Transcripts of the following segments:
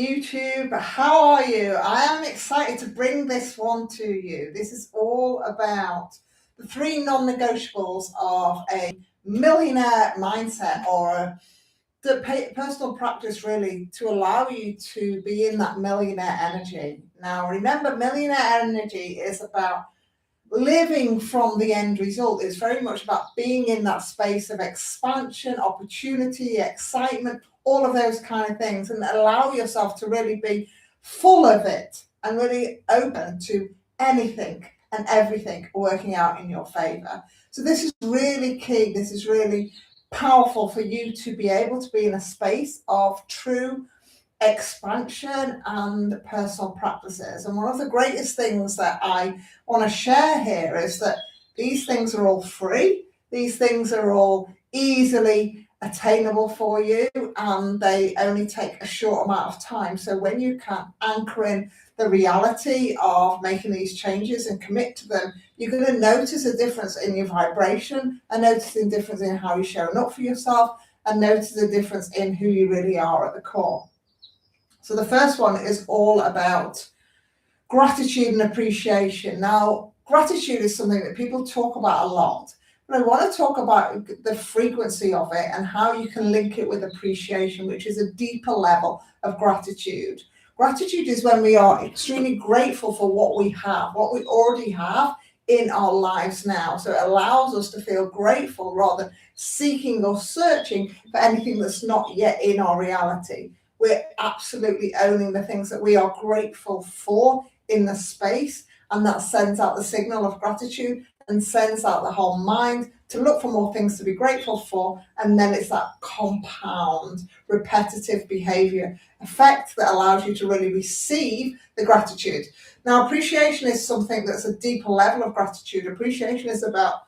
YouTube. How are you? I am excited to bring this one to you. This is all about the three non-negotiables of a millionaire mindset, or the personal practice really to allow you to be in that millionaire energy. Now, remember, millionaire energy is about living from the end result. Is very much about being in that space of expansion, opportunity, excitement, all of those kind of things, and allow yourself to really be full of it and really open to anything and everything working out in your favor. So this is really key. This is really powerful for you to be able to be in a space of true expansion and personal practices. And one of the greatest things that I want to share here is that these things are all free. These things are all easily attainable for you, and they only take a short amount of time. So when you can anchor in the reality of making these changes and commit to them, you're going to notice a difference in your vibration, and notice a difference in how you're showing up for yourself, and notice a difference in who you really are at the core. So the first one is all about gratitude and appreciation. Now, gratitude is something that people talk about a lot, but I want to talk about the frequency of it and how you can link it with appreciation, which is a deeper level of gratitude. Gratitude is when we are extremely grateful for what we have, what we already have in our lives now. So it allows us to feel grateful rather than seeking or searching for anything that's not yet in our reality. We're absolutely owning the things that we are grateful for in the space, and that sends out the signal of gratitude and sends out the whole mind to look for more things to be grateful for. And then it's that compound, repetitive behavior effect that allows you to really receive the gratitude. Now, appreciation is something that's a deeper level of gratitude. Appreciation is about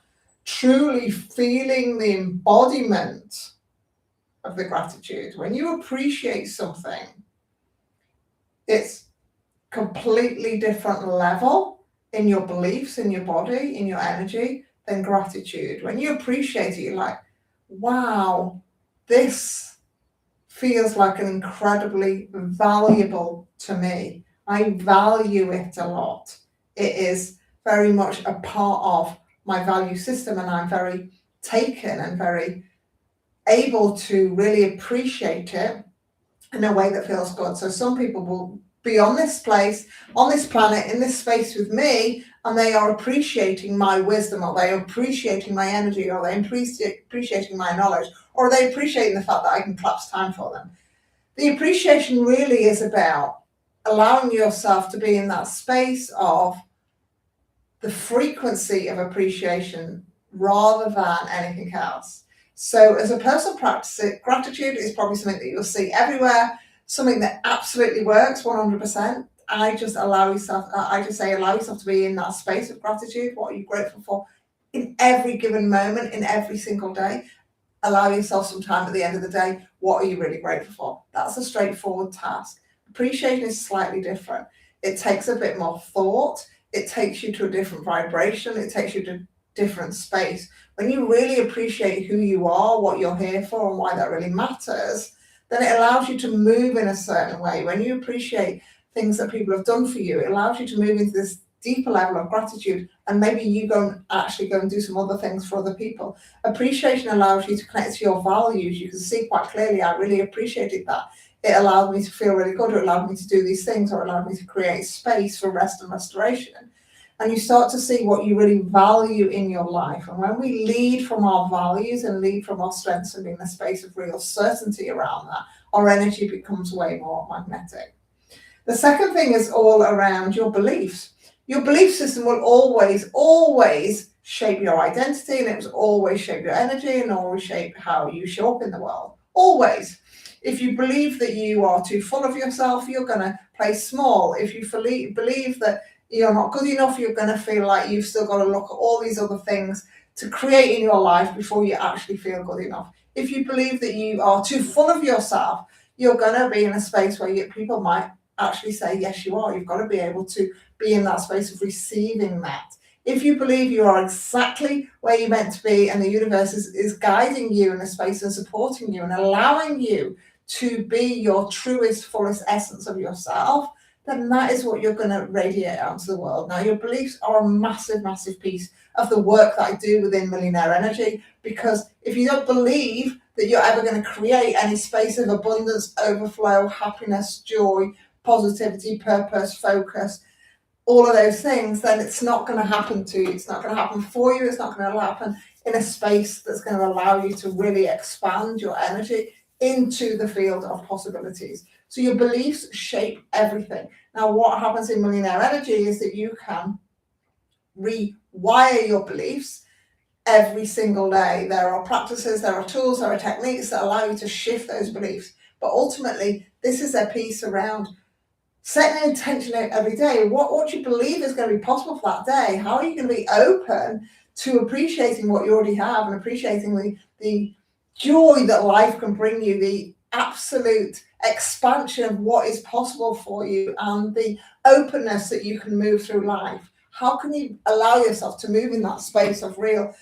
truly feeling the embodiment of the gratitude. When you appreciate something, it's completely different level in your beliefs, in your body, in your energy than gratitude. When you appreciate it, you're like, wow, this feels like an incredibly valuable to me. I value it a lot. It is very much a part of my value system, and I'm very taken and very able to really appreciate it in a way that feels good. So some people will be on this place, on this planet, in this space with me, and they are appreciating my wisdom, or they are appreciating my energy, or they appreciating my knowledge, or they appreciating the fact that I can collapse time for them. The appreciation really is about allowing yourself to be in that space of the frequency of appreciation rather than anything else. So as a personal practice, gratitude is probably something that you'll see everywhere, something that absolutely works 100%. I just say allow yourself to be in that space of gratitude. What are you grateful for in every given moment, in every single day? Allow yourself some time at the end of the day. What are you really grateful for? That's a straightforward task. Appreciation is slightly different. It takes a bit more thought. It takes you to a different vibration. It takes you to a different space. When you really appreciate who you are, what you're here for, and why that really matters, then it allows you to move in a certain way. When you appreciate things that people have done for you, it allows you to move into this deeper level of gratitude, and maybe you go and do some other things for other people. Appreciation allows you to connect to your values. You can see quite clearly, I really appreciated that. It allowed me to feel really good. It allowed me to do these things, or it allowed me to create space for rest and restoration. And you start to see what you really value in your life. And when we lead from our values and lead from our strengths and be in a space of real certainty around that, our energy becomes way more magnetic. The second thing is all around your beliefs. Your belief system will always shape your identity, and it will always shape your energy and always shape how you show up in the world. Always. If you believe that you are too full of yourself, you're going to play small. If you believe that you're not good enough, you're going to feel like you've still got to look at all these other things to create in your life before you actually feel good enough. If you believe that you are too full of yourself, you're going to be in a space where people might actually say, yes, you are. You've got to be able to be in that space of receiving that. If you believe you are exactly where you're meant to be, and the universe is guiding you in a space and supporting you and allowing you to be your truest, fullest essence of yourself, then that is what you're going to radiate out to the world. Now, your beliefs are a massive, massive piece of the work that I do within Millionaire Energy, because if you don't believe that you're ever going to create any space of abundance, overflow, happiness, joy, positivity, purpose, focus, all of those things, then it's not going to happen to you. It's not going to happen for you. It's not going to happen in a space that's going to allow you to really expand your energy into the field of possibilities. So your beliefs shape everything. Now, what happens in Millionaire Energy is that you can rewire your beliefs every single day. There are practices, there are tools, there are techniques that allow you to shift those beliefs. But ultimately, this is a piece around setting an intention out every day. What do you believe is going to be possible for that day? How are you going to be open to appreciating what you already have and appreciating the joy that life can bring you, the absolute expansion of what is possible for you, and the openness that you can move through life? How can you allow yourself to move in that space of real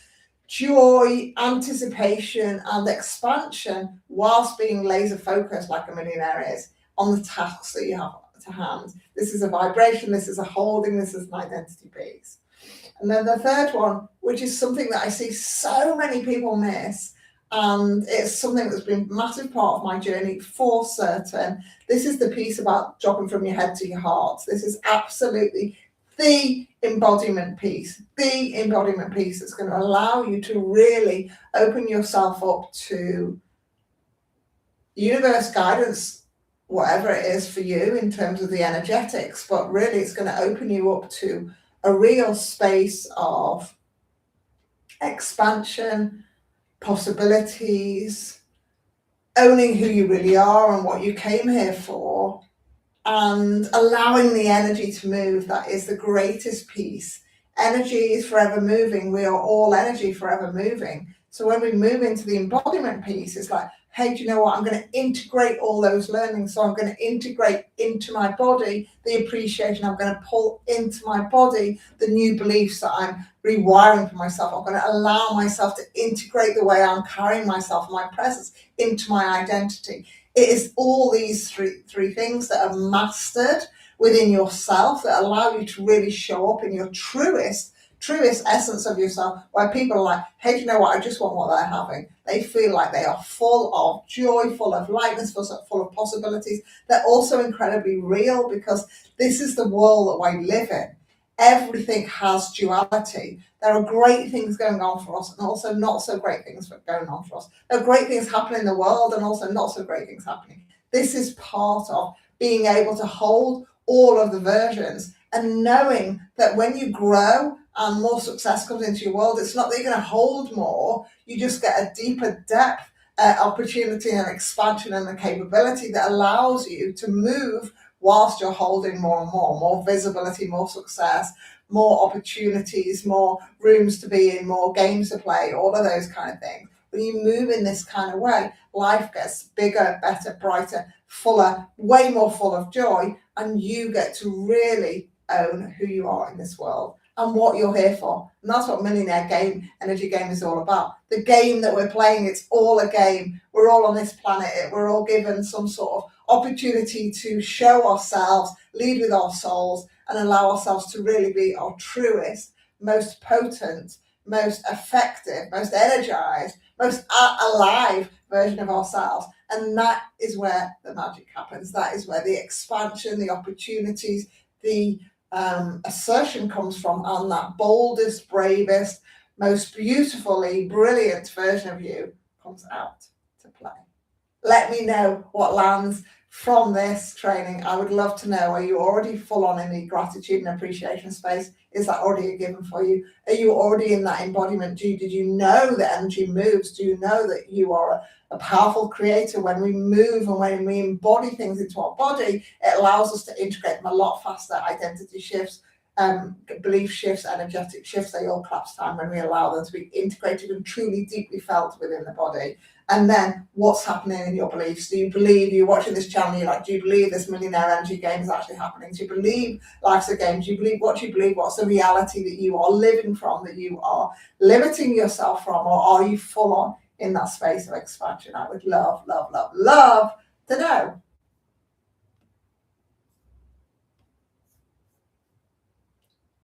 joy, anticipation, and expansion whilst being laser focused, like a millionaire is, on the tasks that you have to hand? This is a vibration, this is a holding, this is an identity piece. And then the third one, which is something that I see so many people miss, and it's something that's been a massive part of my journey for certain. This is the piece about dropping from your head to your heart. This is absolutely the embodiment piece that's going to allow you to really open yourself up to universe guidance, whatever it is for you in terms of the energetics, but really it's going to open you up to a real space of expansion, possibilities, owning who you really are and what you came here for, and allowing the energy to move. That is the greatest piece. Energy is forever moving. We are all energy forever moving. So when we move into the embodiment piece, it's like, hey, do you know what? I'm going to integrate all those learnings. So I'm going to integrate into my body the appreciation. I'm going to pull into my body the new beliefs that I'm rewiring for myself. I'm going to allow myself to integrate the way I'm carrying myself and my presence into my identity. It is all these three things that are mastered within yourself that allow you to really show up in your truest essence of yourself, where people are like, hey, do you know what? I just want what they're having. They feel like they are full of joy, full of lightness, full of possibilities. They're also incredibly real, because this is the world that we live in. Everything has duality. There are great things going on for us and also not so great things going on for us. There are great things happening in the world and also not so great things happening. This is part of being able to hold all of the versions and knowing that when you grow and more success comes into your world, it's not that you're going to hold more, you just get a deeper depth, opportunity and expansion and a capability that allows you to move whilst you're holding more and more visibility, more success, more opportunities, more rooms to be in, more games to play, all of those kind of things. When you move in this kind of way, life gets bigger, better, brighter, fuller, way more full of joy, and you get to really own who you are in this world and what you're here for. And that's what Millionaire Energy Game is all about. The game that we're playing, it's all a game. We're all on this planet. We're all given some sort of opportunity to show ourselves, lead with our souls, and allow ourselves to really be our truest, most potent, most effective, most energized, most alive version of ourselves. And that is where the magic happens. That is where the expansion, the opportunities, the assertion comes from, and that boldest, bravest, most beautifully brilliant version of you comes out to play. Let me know what lands from this training. I would love to know, are you already full on in the gratitude and appreciation space? Is that already a given for you? Are you already in that embodiment? Did you know that energy moves? Do you know that you are a powerful creator? When we move and when we embody things into our body, it allows us to integrate them a lot faster. Identity shifts, belief shifts, energetic shifts, they all collapse time when we allow them to be integrated and truly deeply felt within the body. And then what's happening in your beliefs? Do you believe, you're watching this channel, you're like, do you believe this Millionaire Energy Game is actually happening? Do you believe life's a game? Do you believe, what do you believe? What's the reality that you are living from, that you are limiting yourself from? Or are you full on in that space of expansion? I would love, love, love, love to know.